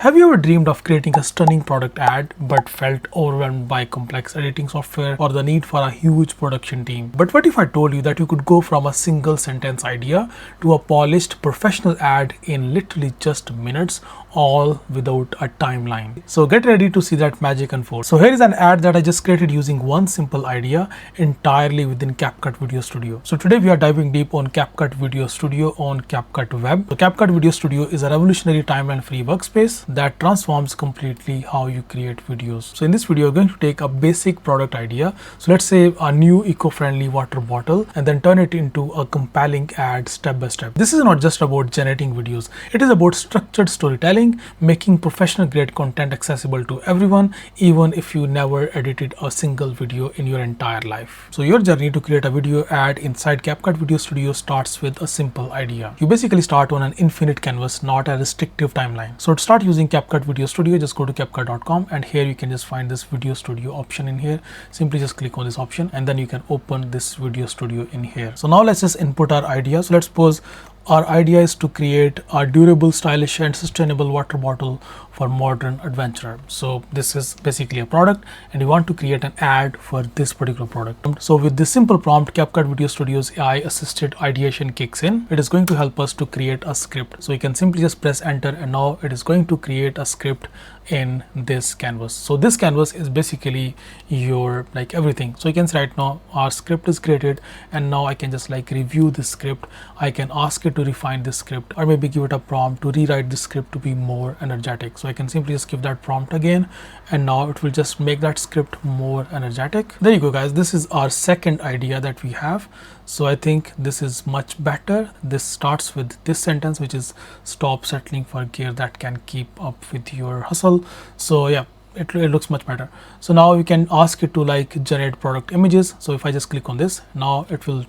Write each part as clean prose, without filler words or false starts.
Have you ever dreamed of creating a stunning product ad but felt overwhelmed by complex editing software or the need for a huge production team? But what if I told you that you could go from a single sentence idea to a polished professional ad in literally just minutes, all without a timeline? So get ready to see that magic unfold. So here is an ad that I just created using one simple idea entirely within CapCut Video Studio. So today we are diving deep on CapCut Video Studio on CapCut Web. So CapCut Video Studio is a revolutionary timeline-free workspace that transforms completely how you create videos. So in this video, we're going to take a basic product idea. So let's say a new eco-friendly water bottle and then turn it into a compelling ad step by step. This is not just about generating videos. It is about structured storytelling, making professional grade content accessible to everyone, even if you never edited a single video in your entire life. So your journey to create a video ad inside CapCut Video Studio starts with a simple idea. You basically start on an infinite canvas, not a restrictive timeline. So to start using CapCut Video Studio, just go to CapCut.com and here you can just find this Video Studio option in here. Simply just click on this option and then you can open this Video Studio in here. So now let's just input our idea. So let's suppose our idea is to create a durable, stylish and sustainable water bottle for modern adventurer. So this is basically a product and you want to create an ad for this particular product. So with this simple prompt, CapCut Video Studio's AI assisted ideation kicks in. It is going to help us to create a script. So you can simply just press enter and now it is going to create a script in this canvas. So this canvas is basically your everything. So you can see right now our script is created and now I can just review this script. I can ask it to refine this script or maybe give it a prompt to rewrite the script to be more energetic. So I can simply just give that prompt again and now it will just make that script more energetic. There you go guys, this is our second idea that we have. So I think this is much better. This starts with this sentence, which is stop settling for gear that can keep up with your hustle. So yeah, it looks much better. So now you can ask it to generate product images. So if I just click on this, now it will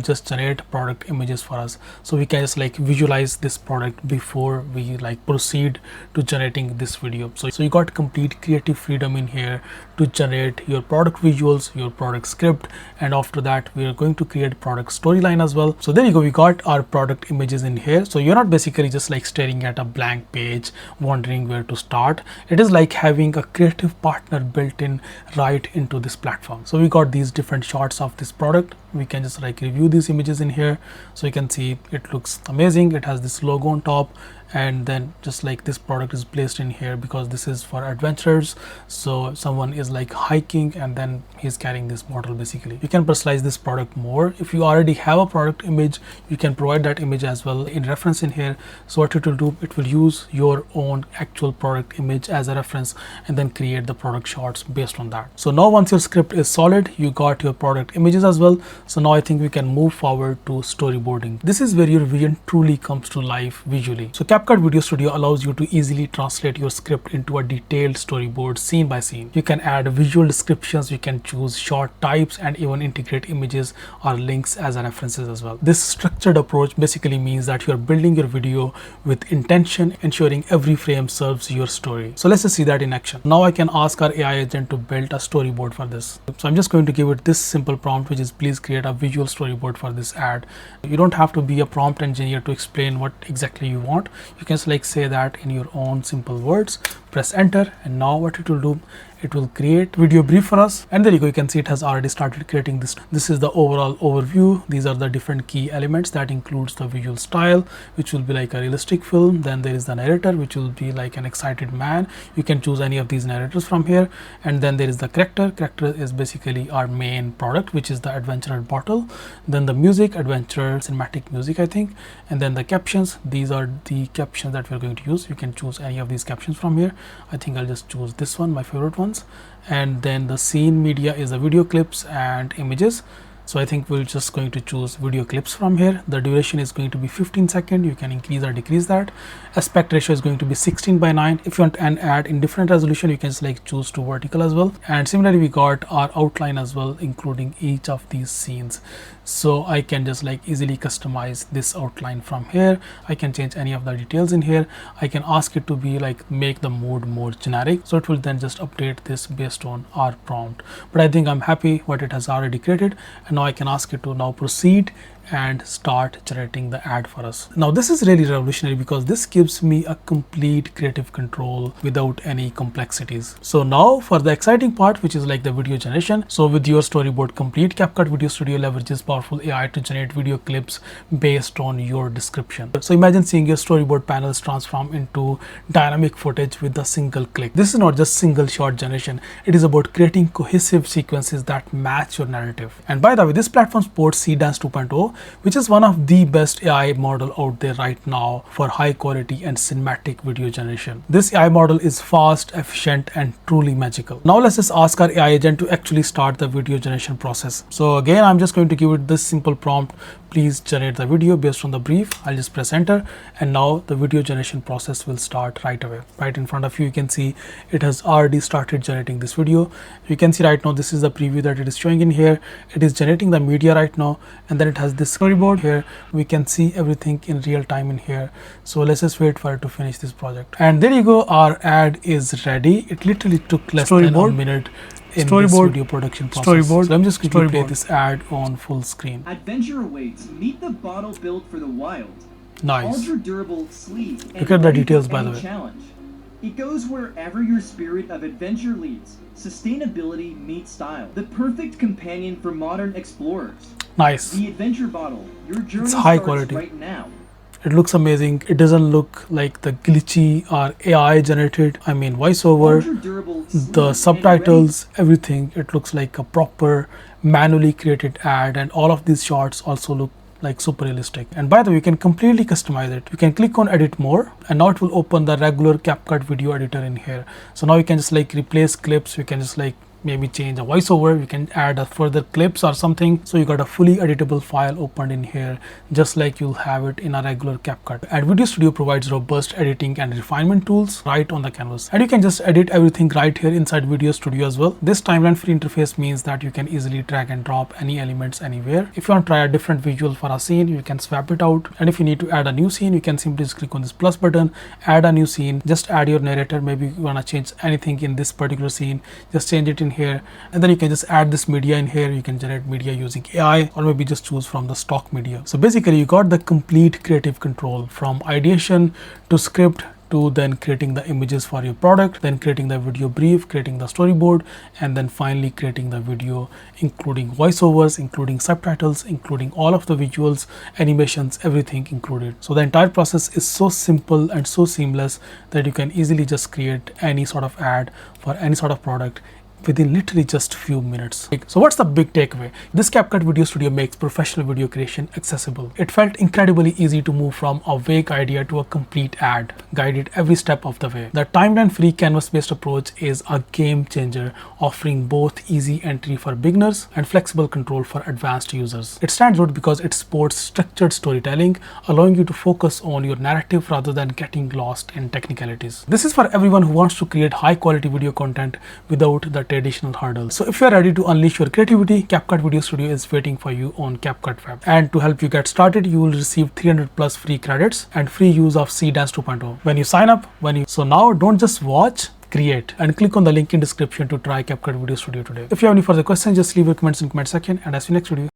just generate product images for us. So we can just visualize this product before we proceed to generating this video. So you got complete creative freedom in here to generate your product visuals, your product script, and after that we are going to create product storyline as well. So there you go, we got our product images in here. So you're not basically just staring at a blank page wondering where to start. It is like having a creative partner built in right into this platform. So we got these different shots of this product. We can just review these images in here. So you can see it looks amazing. It has this logo on top and then just this product is placed in here because this is for adventurers. So someone is hiking and then he's carrying this bottle. Basically you can personalize this product more. If you already have a product image, you can provide that image as well in reference in here. So what it will do, it will use your own actual product image as a reference and then create the product shots based on that. So now once your script is solid, you got your product images as well. So now I think we can move forward to storyboarding. This is where your vision truly comes to life visually. So CapCut Video Studio allows you to easily translate your script into a detailed storyboard scene by scene. You can add visual descriptions, you can choose short types and even integrate images or links as references as well. This structured approach basically means that you're building your video with intention, ensuring every frame serves your story. So let's just see that in action. Now I can ask our AI agent to build a storyboard for this. So I'm just going to give it this simple prompt, which is please create a visual storyboard for this ad. You don't have to be a prompt engineer to explain what exactly you want. You can say that in your own simple words, press enter, and now what it will do, it will create video brief for us. And there you go, you can see it has already started creating this. This is the overall overview. These are the different key elements that includes the visual style, which will be a realistic film. Then there is the narrator, which will be an excited man. You can choose any of these narrators from here. And then there is the character. Character is basically our main product, which is the adventurer bottle. Then the music, adventure cinematic music, I think. And then the captions. These are the captions that we're going to use. You can choose any of these captions from here. I think I'll just choose this one, my favorite one. And then the scene media is the video clips and images. So I think we're just going to choose video clips from here. The duration is going to be 15 seconds. You can increase or decrease that. Aspect ratio is going to be 16:9. If you want an ad in different resolution, you can just choose to vertical as well. And similarly, we got our outline as well, including each of these scenes. So I can just easily customize this outline from here. I can change any of the details in here. I can ask it to be make the mood more generic. So it will then just update this based on our prompt. But I think I'm happy what it has already created. And now I can ask it to now proceed and start generating the ad for us. Now this is really revolutionary because this gives me a complete creative control without any complexities. So now for the exciting part, which is like the video generation. So with your storyboard complete, CapCut Video Studio leverages powerful AI to generate video clips based on your description. So imagine seeing your storyboard panels transform into dynamic footage with a single click. This is not just single shot generation. It is about creating cohesive sequences that match your narrative. And by the way, this platform supports Seedance 2.0, which is one of the best AI model out there right now for high quality and cinematic video generation. This AI model is fast, efficient, and truly magical. Now let's just ask our AI agent to actually start the video generation process. So again, I'm just going to give it this simple prompt: please generate the video based on the brief. I'll just press enter, and now the video generation process will start right away. Right in front of you, you can see it has already started generating this video. You can see right now this is the preview that it is showing in here. It is generating the media right now, and then it has this storyboard here. We can see everything in real time in here. So let's just wait for it to finish this project. And there you go, our ad is ready. It literally took less than a minute in this video production process. So I'm just going to play this ad on full screen. Adventure awaits. Meet the bottle built for the wild. Nice. Ultra durable, sleek, and look at the ready details, for by the any way. challenge. It goes wherever your spirit of adventure leads. Sustainability meets style. The perfect companion for modern explorers. Nice. The adventure bottle. Your journey It's high starts quality right now. It looks amazing. It doesn't look like the glitchy or AI generated, I mean voiceover, Ultra durable, sleek, the and subtitles, everything. It looks like a proper manually created ad, and all of these shots also look like super realistic. And by the way, you can completely customize it. You can click on edit more, and now it will open the regular CapCut video editor in here. So now you can just like replace clips. You can just like maybe change a voiceover, you can add a further clips or something. So you got a fully editable file opened in here, just like you'll have it in a regular CapCut. And Video Studio provides robust editing and refinement tools right on the canvas, and you can just edit everything right here inside Video Studio as well. This timeline free interface means that you can easily drag and drop any elements anywhere. If you want to try a different visual for a scene, you can swap it out, and if you need to add a new scene, you can simply just click on this plus button, add a new scene, just add your narrator. Maybe you want to change anything in this particular scene, just change it in here, and then you can just add this media in here. You can generate media using AI, or maybe just choose from the stock media. So basically you got the complete creative control from ideation to script to then creating the images for your product, then creating the video brief, creating the storyboard, and then finally creating the video, including voiceovers, including subtitles, including all of the visuals, animations, everything included. So the entire process is so simple and so seamless that you can easily just create any sort of ad for any sort of product within literally just few minutes. So what's the big takeaway? This CapCut Video Studio makes professional video creation accessible. It felt incredibly easy to move from a vague idea to a complete ad, guided every step of the way. The timeline-free canvas-based approach is a game changer, offering both easy entry for beginners and flexible control for advanced users. It stands out because it supports structured storytelling, allowing you to focus on your narrative rather than getting lost in technicalities. This is for everyone who wants to create high-quality video content without the traditional hurdles. So if you are ready to unleash your creativity, CapCut Video Studio is waiting for you on CapCut Web. And to help you get started, you will receive 300 plus free credits and free use of Seedance 2.0 when you sign up. So now don't just watch, create, and click on the link in description to try CapCut Video Studio today. If you have any further questions, just leave your comments in the comment section, and I'll see you next video.